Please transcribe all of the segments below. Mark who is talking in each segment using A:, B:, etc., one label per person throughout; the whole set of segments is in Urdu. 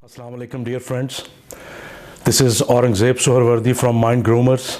A: Assalamu alaikum dear friends. This is Aurangzeb Suharwardi from Mind Groomers.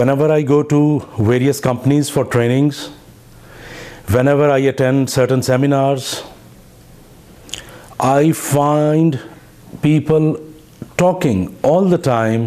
A: Whenever I go to various companies for trainings, whenever I attend certain seminars, I find people talking all the time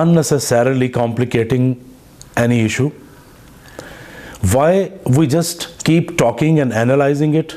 A: unnecessarily complicating any issue. Why we just keep talking and analyzing it.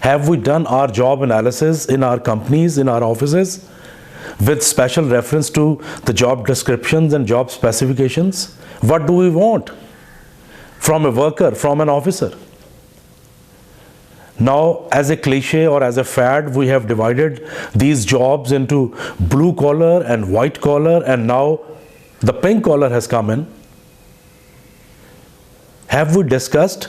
A: Have we done our job analysis in our companies, in our offices, with special reference to the job descriptions and job specifications? What do we want from a worker, from an officer? Now, as a cliche or as a fad, we have divided these jobs into blue collar and white collar, and now the pink collar has come in. Have we discussed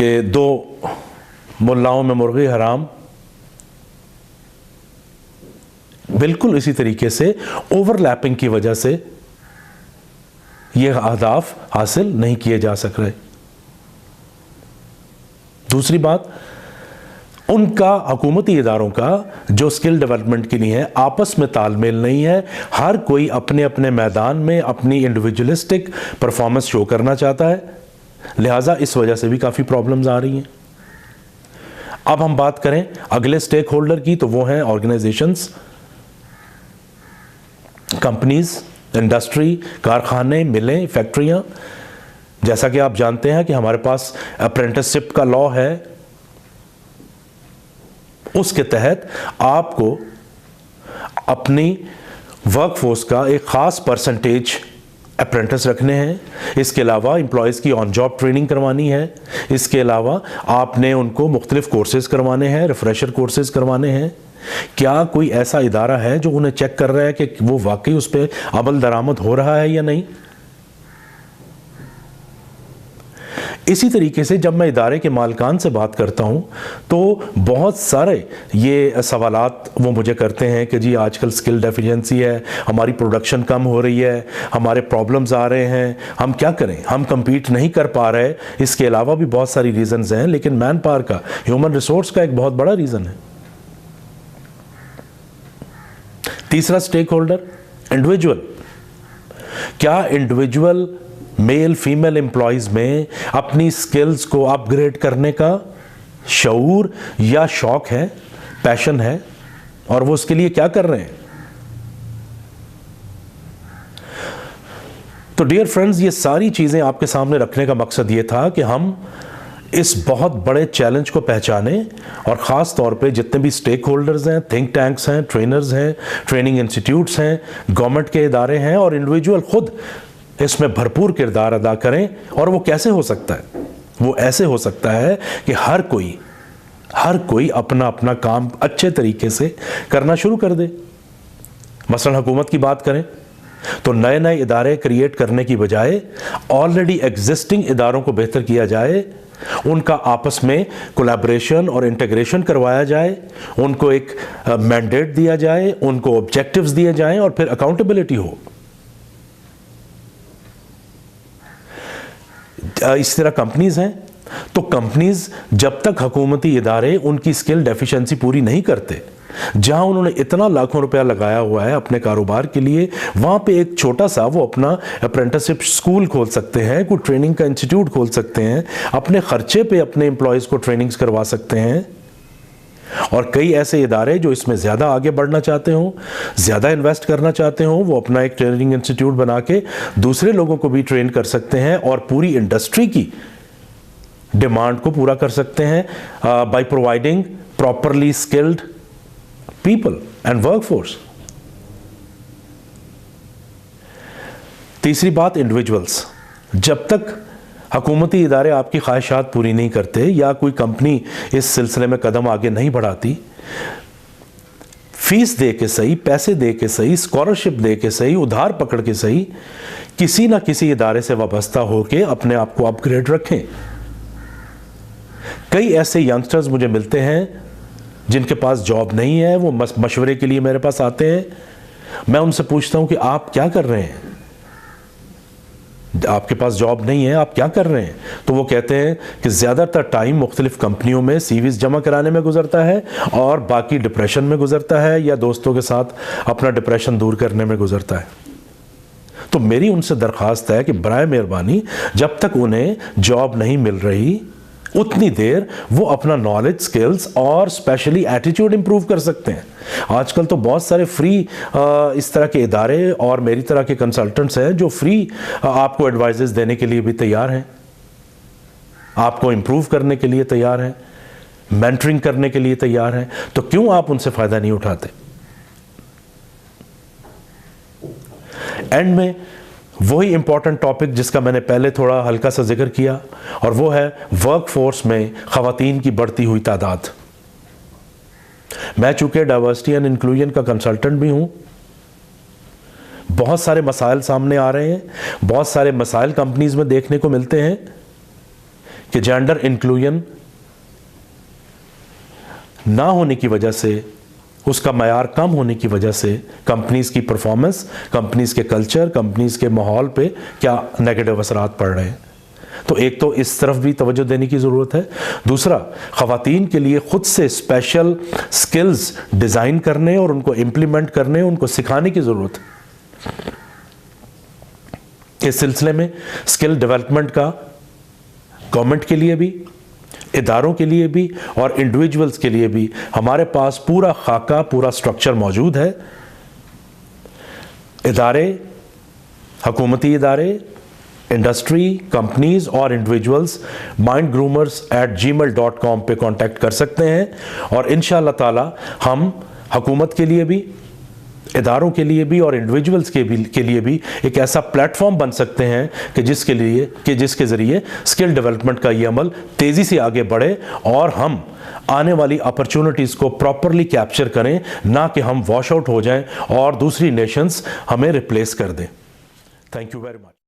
A: کہ دو ملاؤں میں مرغی حرام، بالکل اسی طریقے سے اوور لیپنگ کی وجہ سے یہ اہداف حاصل نہیں کیے جا سک رہے۔ دوسری بات، ان کا حکومتی اداروں کا جو اسکل ڈیولپمنٹ کے لیے ہے آپس میں تال میل نہیں ہے، ہر کوئی اپنے اپنے میدان میں اپنی انڈیویجولسٹک پرفارمنس شو کرنا چاہتا ہے، لہٰذا اس وجہ سے بھی کافی پرابلمز آ رہی ہیں۔ اب ہم بات کریں اگلے سٹیک ہولڈر کی، تو وہ ہیں آرگنائزیشنز، کمپنیز، انڈسٹری، کارخانے، ملیں، فیکٹریاں۔ جیسا کہ آپ جانتے ہیں کہ ہمارے پاس اپرینٹسشپ کا لا ہے، اس کے تحت آپ کو اپنی ورک فورس کا ایک خاص پرسنٹیج اپرینٹس رکھنے ہیں، اس کے علاوہ امپلائیز کی آن جاب ٹریننگ کروانی ہے، اس کے علاوہ آپ نے ان کو مختلف کورسز کروانے ہیں، ریفریشر کورسز کروانے ہیں۔ کیا کوئی ایسا ادارہ ہے جو انہیں چیک کر رہا ہے کہ وہ واقعی اس پہ عمل درآمد ہو رہا ہے یا نہیں؟ اسی طریقے سے جب میں ادارے کے مالکان سے بات کرتا ہوں تو بہت سارے یہ سوالات وہ مجھے کرتے ہیں کہ جی آج کل سکل ڈیفیشنسی ہے، ہماری پروڈکشن کم ہو رہی ہے، ہمارے پرابلمز آ رہے ہیں، ہم کیا کریں، ہم کمپیٹ نہیں کر پا رہے۔ اس کے علاوہ بھی بہت ساری ریزنز ہیں، لیکن مین پاور کا، ہیومن ریسورس کا ایک بہت بڑا ریزن ہے۔ تیسرا سٹیک ہولڈر انڈیویجول۔ کیا انڈیویجول میل فیمیل امپلائیز میں اپنی سکلز کو اپ گریڈ کرنے کا شعور یا شوق ہے، پیشن ہے، اور وہ اس کے لیے کیا کر رہے ہیں؟ تو ڈیئر فرینڈز، یہ ساری چیزیں آپ کے سامنے رکھنے کا مقصد یہ تھا کہ ہم اس بہت بڑے چیلنج کو پہچانیں، اور خاص طور پہ جتنے بھی سٹیک ہولڈرز ہیں، تھنک ٹینکس ہیں، ٹرینرز ہیں، ٹریننگ انسٹیٹیوٹس ہیں، گورنمنٹ کے ادارے ہیں، اور انڈیویجول خود اس میں بھرپور کردار ادا کریں۔ اور وہ کیسے ہو سکتا ہے؟ وہ ایسے ہو سکتا ہے کہ ہر کوئی اپنا اپنا کام اچھے طریقے سے کرنا شروع کر دے۔ مثلا حکومت کی بات کریں تو نئے نئے ادارے کریٹ کرنے کی بجائے آلریڈی ایگزسٹنگ اداروں کو بہتر کیا جائے، ان کا آپس میں کولیبریشن اور انٹیگریشن کروایا جائے، ان کو ایک مینڈیٹ دیا جائے، ان کو آبجیکٹیوز دیے جائیں، اور پھر اکاؤنٹیبلٹی ہو۔ اس طرح کمپنیز ہیں، تو کمپنیز جب تک حکومتی ادارے ان کی سکل ڈیفیشنسی پوری نہیں کرتے، جہاں انہوں نے اتنا لاکھوں روپیہ لگایا ہوا ہے اپنے کاروبار کے لیے، وہاں پہ ایک چھوٹا سا وہ اپنا اپرینٹسشپ سکول کھول سکتے ہیں، کوئی ٹریننگ کا انسٹیٹیوٹ کھول سکتے ہیں، اپنے خرچے پہ اپنے امپلائیز کو ٹریننگز کروا سکتے ہیں۔ اور کئی ایسے ادارے جو اس میں زیادہ آگے بڑھنا چاہتے ہوں، زیادہ انویسٹ کرنا چاہتے ہوں، وہ اپنا ایک ٹریننگ انسٹیٹیوٹ بنا کے دوسرے لوگوں کو بھی ٹرین کر سکتے ہیں، اور پوری انڈسٹری کی ڈیمانڈ کو پورا کر سکتے ہیں by providing properly skilled people and work force. تیسری بات، انڈیویجولز۔ جب تک حکومتی ادارے آپ کی خواہشات پوری نہیں کرتے، یا کوئی کمپنی اس سلسلے میں قدم آگے نہیں بڑھاتی، فیس دے کے صحیح، پیسے دے کے صحیح، اسکالرشپ دے کے صحیح، ادھار پکڑ کے صحیح، کسی نہ کسی ادارے سے وابستہ ہو کے اپنے آپ کو اپ گریڈ رکھیں۔ کئی ایسے ینگسٹرز مجھے ملتے ہیں جن کے پاس جاب نہیں ہے، وہ مشورے کے لیے میرے پاس آتے ہیں۔ میں ان سے پوچھتا ہوں کہ آپ کیا کر رہے ہیں؟ آپ کے پاس جاب نہیں ہے، آپ کیا کر رہے ہیں؟ تو وہ کہتے ہیں کہ زیادہ تر ٹائم مختلف کمپنیوں میں سی ویز جمع کرانے میں گزرتا ہے، اور باقی ڈپریشن میں گزرتا ہے، یا دوستوں کے ساتھ اپنا ڈپریشن دور کرنے میں گزرتا ہے۔ تو میری ان سے درخواست ہے کہ برائے مہربانی جب تک انہیں جاب نہیں مل رہی، اتنی دیر وہ اپنا نالج، سکلز اور اسپیشلی ایٹیٹیوڈ امپروو کر سکتے ہیں۔ آج کل تو بہت سارے فری اس طرح کے ادارے اور میری طرح کے کنسلٹنٹس ہیں جو فری آپ کو ایڈوائزز دینے کے لیے بھی تیار ہیں، آپ کو امپروو کرنے کے لیے تیار ہیں، مینٹرنگ کرنے کے لیے تیار ہیں۔ تو کیوں آپ ان سے فائدہ نہیں اٹھاتے؟ اینڈ میں وہی امپورٹنٹ ٹاپک جس کا میں نے پہلے تھوڑا ہلکا سا ذکر کیا، اور وہ ہے ورک فورس میں خواتین کی بڑھتی ہوئی تعداد۔ میں چونکہ ڈائیورسٹی اینڈ انکلوژن کا کنسلٹنٹ بھی ہوں، بہت سارے مسائل سامنے آ رہے ہیں، بہت سارے مسائل کمپنیز میں دیکھنے کو ملتے ہیں کہ جینڈر انکلوژن نہ ہونے کی وجہ سے، اس کا معیار کم ہونے کی وجہ سے کمپنیز کی پرفارمنس، کمپنیز کے کلچر، کمپنیز کے ماحول پہ کیا نیگیٹو اثرات پڑ رہے ہیں. تو ایک تو اس طرف بھی توجہ دینے کی ضرورت ہے. دوسرا، خواتین کے لیے خود سے اسپیشل سکلز ڈیزائن کرنے اور ان کو امپلیمنٹ کرنے، ان کو سکھانے کی ضرورت ہے. اس سلسلے میں سکل ڈیولپمنٹ کا گورنمنٹ کے لیے بھی، اداروں کے لیے بھی اور انڈیویجولز کے لیے بھی ہمارے پاس پورا خاکہ، پورا سٹرکچر موجود ہے. ادارے، حکومتی ادارے، انڈسٹری، کمپنیز اور انڈیویجولز mindgroomers@gmail.com پہ کانٹیکٹ کر سکتے ہیں، اور انشاءاللہ تعالی ہم حکومت کے لیے بھی، اداروں کے لیے بھی اور انڈیویجولز کے لیے بھی ایک ایسا پلیٹ فارم بن سکتے ہیں کہ جس کے ذریعے اسکل ڈیولپمنٹ کا یہ عمل تیزی سے آگے بڑھے اور ہم آنے والی اپرچونٹیز کو پراپرلی کیپچر کریں، نہ کہ ہم واش آؤٹ ہو جائیں اور دوسری نیشنز ہمیں ریپلیس کر دیں. Thank you very much.